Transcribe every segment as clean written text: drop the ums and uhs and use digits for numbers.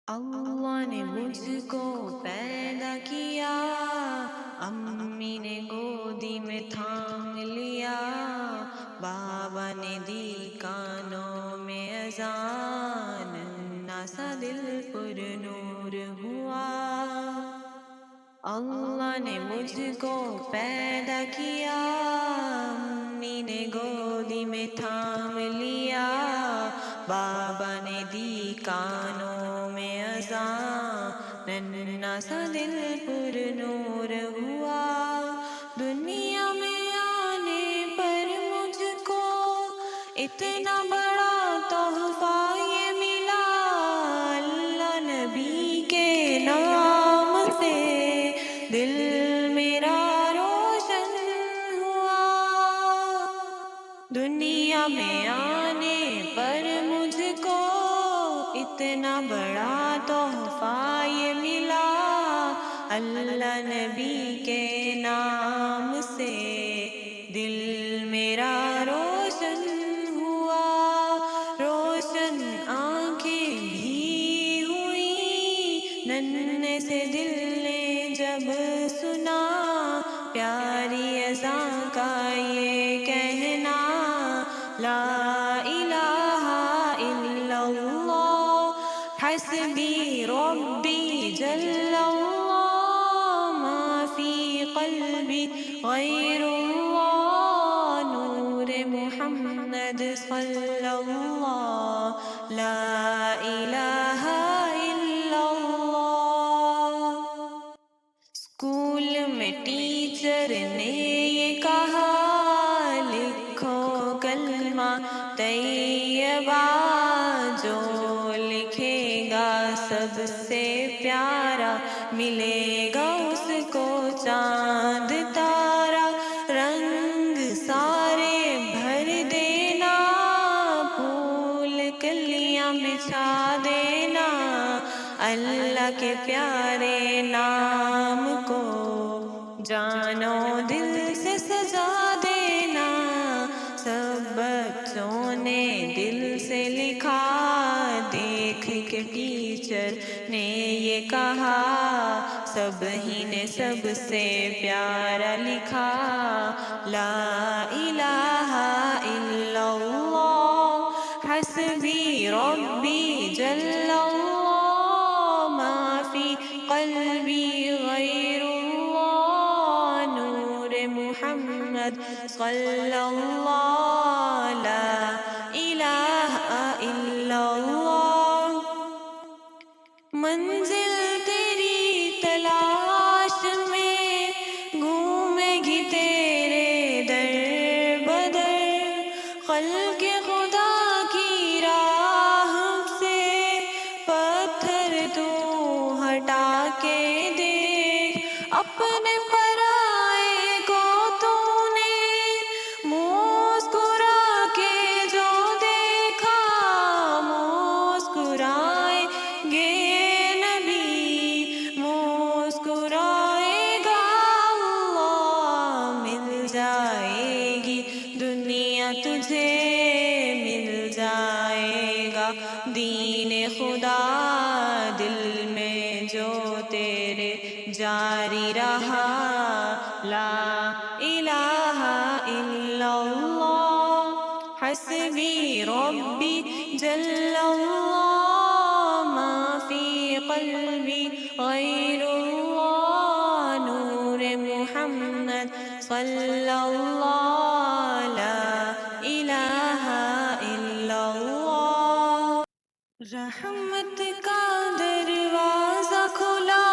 اللہ نے مجھ کو پیدا کیا، امی نے گودی میں تھام لیا، بابا نے دی کانوں میں اذان، نانا سا دل پر نور ہوا۔ اللہ نے مجھ کو پیدا کیا، امی نے گودی میں تھام لیا، بابا نے دی کانوں میں اذان، ننھا سا دل پر نور ہوا۔ دنیا میں آنے پر مجھ کو اتنا بڑا تحفہ یہ ملا، اللہ نبی کے نام سے دل میرا روشن ہوا۔ دنیا میں آنے پر مجھ کو اتنا بڑا تحفہ یہ ملا، اللہ نبی کے نام سے دل میرا روشن ہوا۔ روشن آنکھیں بھی ہوئی ننھے سے دل نے جب سنا، پیاری اذان کا یہ کہنا، لا الہ الا اللہ حسبی ربی جل اللہ، ما فی قلبی غیر اللہ، نور محمد صلی اللہ، لا الہ الا اللہ۔ اسکول میں ٹیچر نے یہ کہا، لکھو کلمہ طیبہ، جو لکھے گا سب سے پیارا، ملے گا اس کو چاند تارا۔ رنگ سارے بھر دینا، پھول کلیاں بچھا دینا، اللہ کے پیارے نام کو جانو دل سے سجا دینا۔ سب بچوں نے دل سے لکھا، دیکھ کے ٹیچر نے یہ کہا، سب ہی نے سب سے پیارا لکھا، لا الہ الا اللہ حسبی ربی جل اللہ، ما فی قلبی غیر اللہ، نور محمد صلی اللہ، لا الہ الا اللہ۔ منزل تیری تلاش میں گھومے گی تیرے در بدر، خلق خدا کی راہ سے پتھر تو ہٹا کے دیکھ، اپنے پرائے کو تو نے مسکرا کے جو دیکھا، مسکرائیں گے نبی، مسکرائے گا اللہ، مل جائے گی دنیا تجھے، مل جائے گا دین خدا، دل میں جو تیرے جاری رہا، لا الہ الا اللہ حسبی ربی جل اللہ، ما فی قلبی غیر اللہ، نور محمد صلی اللہ، لا الہ الا اللہ۔ رحمت کا دروازہ کھلا،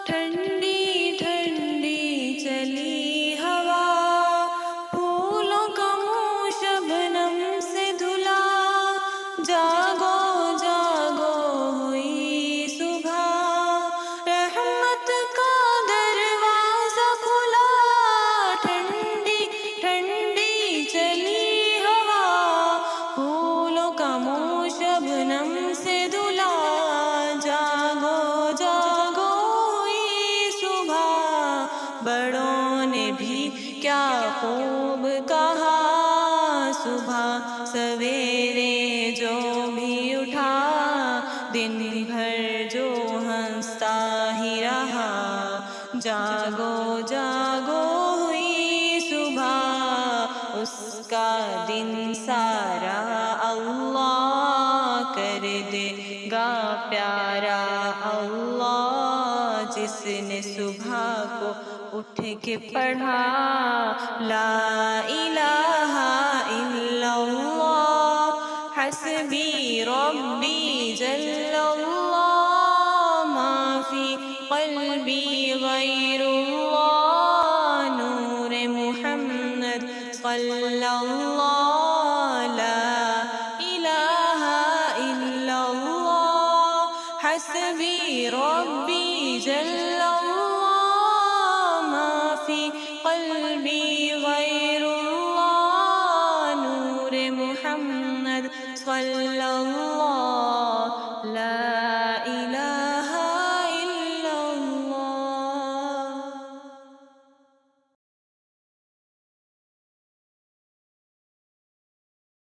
ٹھنڈی ٹھنڈی چلی ہوا، پھولوں کا منہ شبنم سے دھلا، جاگو جاگو ہوئی صبح۔ رحمت کا دروازہ کھلا، ٹھنڈی ٹھنڈی چلی ہوا، پھولوں کا منہ شبنم سے دھلا، جاگو جاگو ہوئی صبح۔ بڑوں نے بھی کیا خوب کہا، صبح سویرے جو بھی اٹھا، دن بھر کر دے گا پیارا اللہ، جس نے صبح کو اٹھ کے پڑھا لا الہ الا اللہ، حسبی ربی جل اللہ، ما فی قلبی غیر اللہ، نور محمد صلی اللہ، لا الہ الا اللہ، حسبی ربی جل